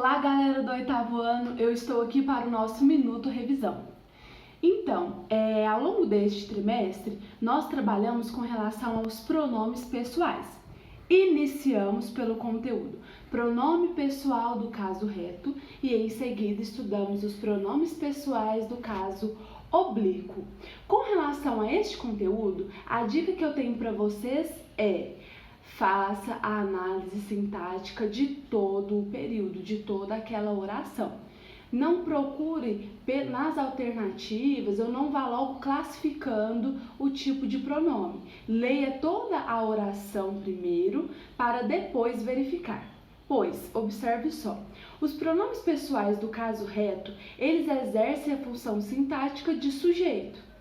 Olá, galera do oitavo ano, eu estou aqui para o nosso Minuto Revisão. Então, ao longo deste trimestre, nós trabalhamos com relação aos pronomes pessoais. Iniciamos pelo conteúdo, pronome pessoal do caso reto, e em seguida estudamos os pronomes pessoais do caso oblíquo. Com relação a este conteúdo, a dica que eu tenho para vocês é: faça a análise sintática de todo o período, de toda aquela oração. Não procure nas alternativas ou não vá logo classificando o tipo de pronome. Leia toda a oração primeiro para depois verificar. Pois, observe só, os pronomes pessoais do caso reto, eles exercem a função sintática de sujeito.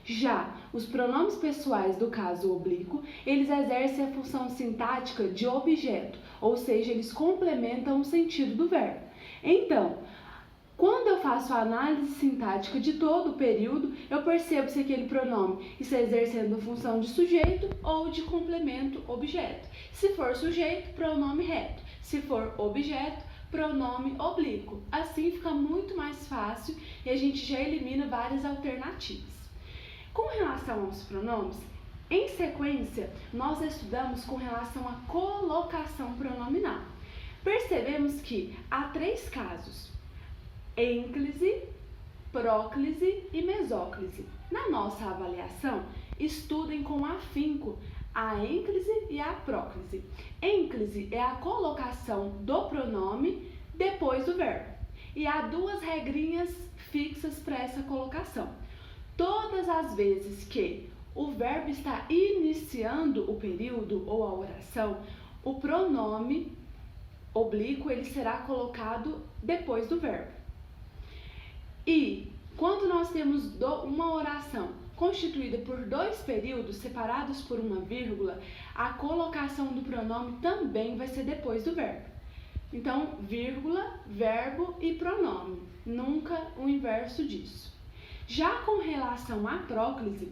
Já os pronomes pessoais do caso oblíquo, eles exercem a função sintática de objeto, ou seja, eles complementam o sentido do verbo. Então, quando eu faço a análise sintática de todo o período, eu percebo se aquele pronome está exercendo a função de sujeito ou de complemento objeto. Se for sujeito, pronome reto. Se for objeto, pronome oblíquo. Assim fica muito mais fácil e a gente já elimina várias alternativas. Com relação aos pronomes, em sequência, nós estudamos com relação à colocação pronominal. Percebemos que há 3 casos: ênclise, próclise e mesóclise. Na nossa avaliação, estudem com afinco a ênclise e a próclise. Ênclise é a colocação do pronome depois do verbo. E há 2 regrinhas fixas para essa colocação. Todas as vezes que o verbo está iniciando o período ou a oração, o pronome oblíquo ele será colocado depois do verbo. E quando nós temos uma oração constituída por 2 períodos separados por uma vírgula, a colocação do pronome também vai ser depois do verbo. Então, vírgula, verbo e pronome, nunca o inverso disso. Já com relação à próclise,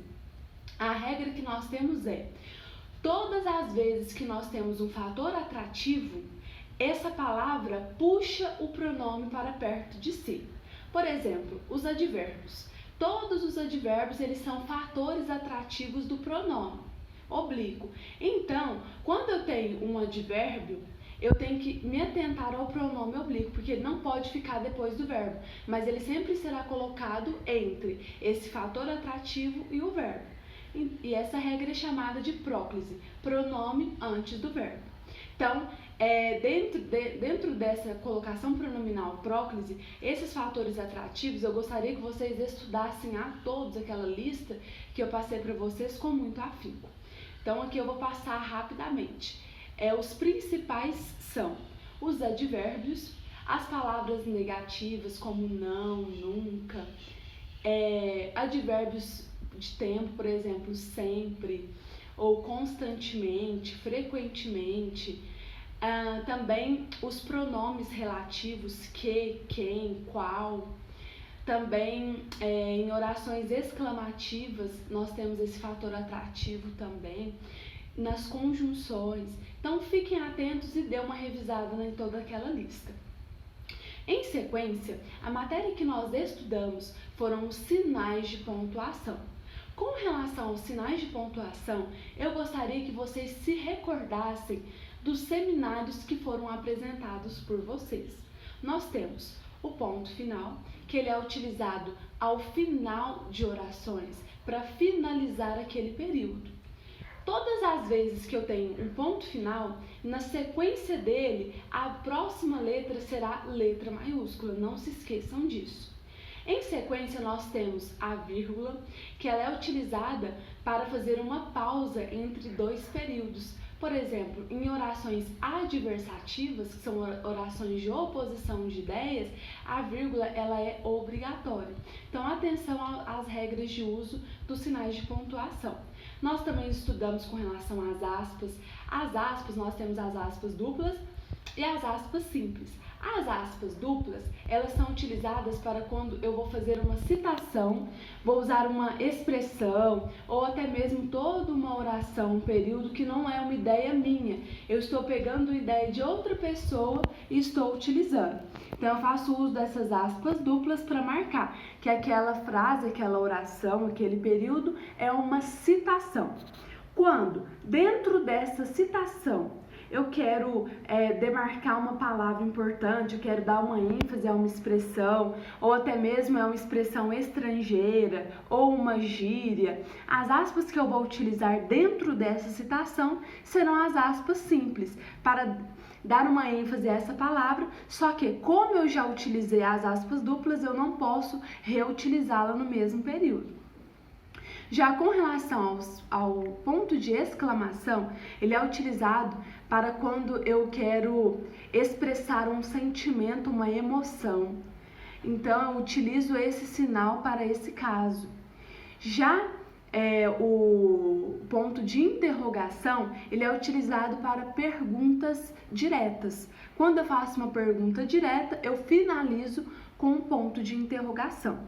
a regra que nós temos é: todas as vezes que nós temos um fator atrativo, essa palavra puxa o pronome para perto de si. Por exemplo, os advérbios. Todos os advérbios eles são fatores atrativos do pronome oblíquo. Então, quando eu tenho um advérbio, eu tenho que me atentar ao pronome oblíquo, porque ele não pode ficar depois do verbo, mas ele sempre será colocado entre esse fator atrativo e o verbo. E essa regra é chamada de próclise, pronome antes do verbo. Então, dentro dessa colocação pronominal próclise, esses fatores atrativos, eu gostaria que vocês estudassem a todos aquela lista que eu passei para vocês com muito afinco. Então, aqui eu vou passar rapidamente. Os principais são os advérbios, as palavras negativas como não, nunca, advérbios de tempo, por exemplo, sempre, ou constantemente, frequentemente, também os pronomes relativos que, quem, qual. Também em orações exclamativas nós temos esse fator atrativo também. Nas conjunções. Então, fiquem atentos e dê uma revisada em toda aquela lista. Em sequência, a matéria que nós estudamos foram os sinais de pontuação. Com relação aos sinais de pontuação, eu gostaria que vocês se recordassem dos seminários que foram apresentados por vocês. Nós temos o ponto final, que ele é utilizado ao final de orações para finalizar aquele período. Todas as vezes que eu tenho um ponto final, na sequência dele, a próxima letra será letra maiúscula, não se esqueçam disso. Em sequência, nós temos a vírgula, que ela é utilizada para fazer uma pausa entre 2 períodos. Por exemplo, em orações adversativas, que são orações de oposição de ideias, a vírgula ela é obrigatória. Então, atenção às regras de uso dos sinais de pontuação. Nós também estudamos com relação às aspas. As aspas, nós temos as aspas duplas e as aspas simples. As aspas duplas, elas são utilizadas para quando eu vou fazer uma citação, vou usar uma expressão ou até mesmo toda uma oração, um período que não é uma ideia minha. Eu estou pegando a ideia de outra pessoa e estou utilizando. Então, eu faço uso dessas aspas duplas para marcar que aquela frase, aquela oração, aquele período é uma citação. Quando, dentro dessa citação, eu quero demarcar uma palavra importante, eu quero dar uma ênfase a uma expressão, ou até mesmo é uma expressão estrangeira, ou uma gíria, as aspas que eu vou utilizar dentro dessa citação serão as aspas simples, para dar uma ênfase a essa palavra, só que como eu já utilizei as aspas duplas, eu não posso reutilizá-la no mesmo período. Já com relação ao ponto de exclamação, ele é utilizado para quando eu quero expressar um sentimento, uma emoção. Então, eu utilizo esse sinal para esse caso. Já o ponto de interrogação, ele é utilizado para perguntas diretas. Quando eu faço uma pergunta direta, eu finalizo com um ponto de interrogação.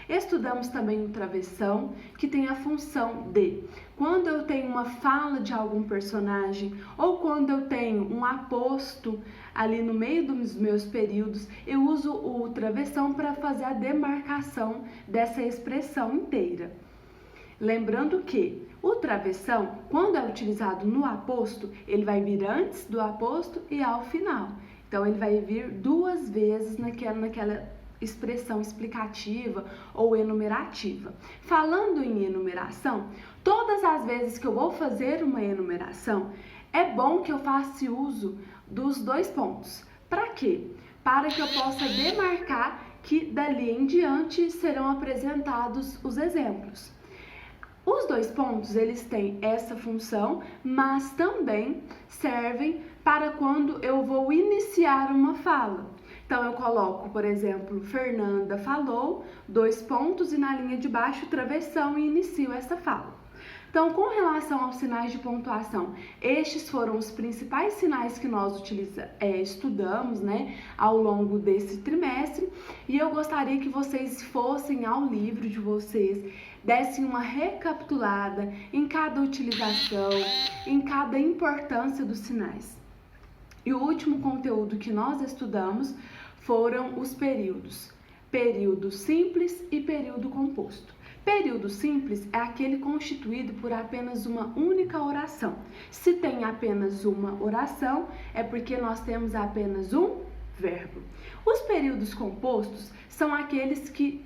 Estudamos também o travessão, que tem a função de, quando eu tenho uma fala de algum personagem ou quando eu tenho um aposto ali no meio dos meus períodos, eu uso o travessão para fazer a demarcação dessa expressão inteira. Lembrando que o travessão, quando é utilizado no aposto, ele vai vir antes do aposto e ao final. Então, ele vai vir duas vezes naquela expressão explicativa ou enumerativa. Falando em enumeração, todas as vezes que eu vou fazer uma enumeração, é bom que eu faça uso dos dois pontos. Para quê? Para que eu possa demarcar que dali em diante serão apresentados os exemplos. Os dois pontos, eles têm essa função, mas também servem para quando eu vou iniciar uma fala. Então, eu coloco, por exemplo, Fernanda falou, dois pontos e na linha de baixo, travessão e inicio essa fala. Então, com relação aos sinais de pontuação, estes foram os principais sinais que nós estudamos, ao longo desse trimestre. E eu gostaria que vocês fossem ao livro de vocês, dessem uma recapitulada em cada utilização, em cada importância dos sinais. E o último conteúdo que nós estudamos foram os períodos. Período simples e período composto. Período simples é aquele constituído por apenas uma única oração. Se tem apenas uma oração, é porque nós temos apenas um verbo. Os períodos compostos são aqueles que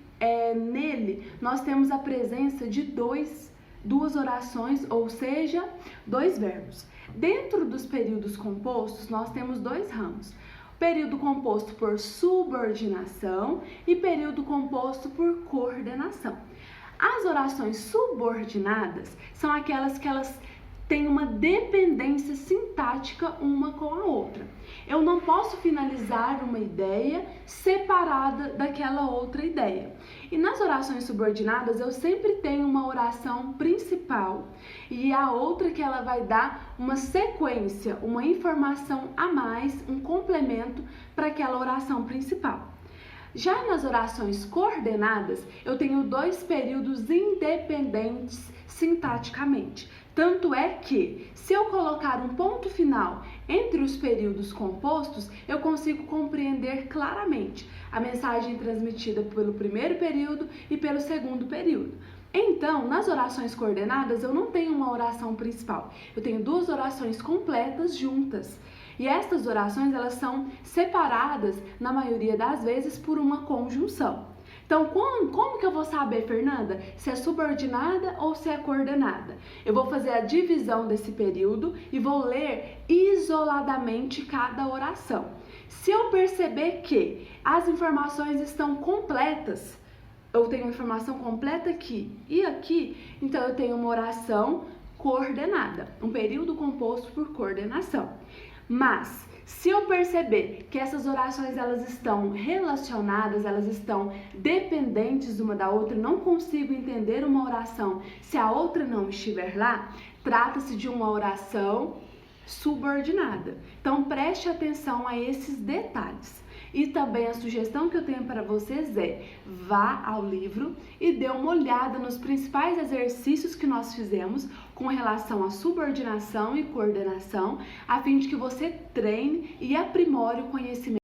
nele nós temos a presença de duas orações, ou seja, dois verbos. Dentro dos períodos compostos, nós temos dois ramos. Período composto por subordinação e período composto por coordenação. As orações subordinadas são aquelas que elas têm uma dependência sintática uma com a outra. Eu não posso finalizar uma ideia separada daquela outra ideia. E nas orações subordinadas, eu sempre tenho uma oração principal e a outra que ela vai dar uma sequência, uma informação a mais, um complemento para aquela oração principal. Já nas orações coordenadas, eu tenho dois períodos independentes sintaticamente. Tanto é que, se eu colocar um ponto final entre os períodos compostos, eu consigo compreender claramente a mensagem transmitida pelo primeiro período e pelo segundo período. Então, nas orações coordenadas, eu não tenho uma oração principal. Eu tenho duas orações completas juntas. E estas orações, elas são separadas, na maioria das vezes, por uma conjunção. Então, como que eu vou saber, Fernanda, se é subordinada ou se é coordenada? Eu vou fazer a divisão desse período e vou ler isoladamente cada oração. Se eu perceber que as informações estão completas, eu tenho informação completa aqui e aqui, então eu tenho uma oração coordenada, um período composto por coordenação. Mas, se eu perceber que essas orações elas estão relacionadas, elas estão dependentes uma da outra, não consigo entender uma oração se a outra não estiver lá, trata-se de uma oração subordinada. Então, preste atenção a esses detalhes. E também a sugestão que eu tenho para vocês é: vá ao livro e dê uma olhada nos principais exercícios que nós fizemos com relação à subordinação e coordenação, a fim de que você treine e aprimore o conhecimento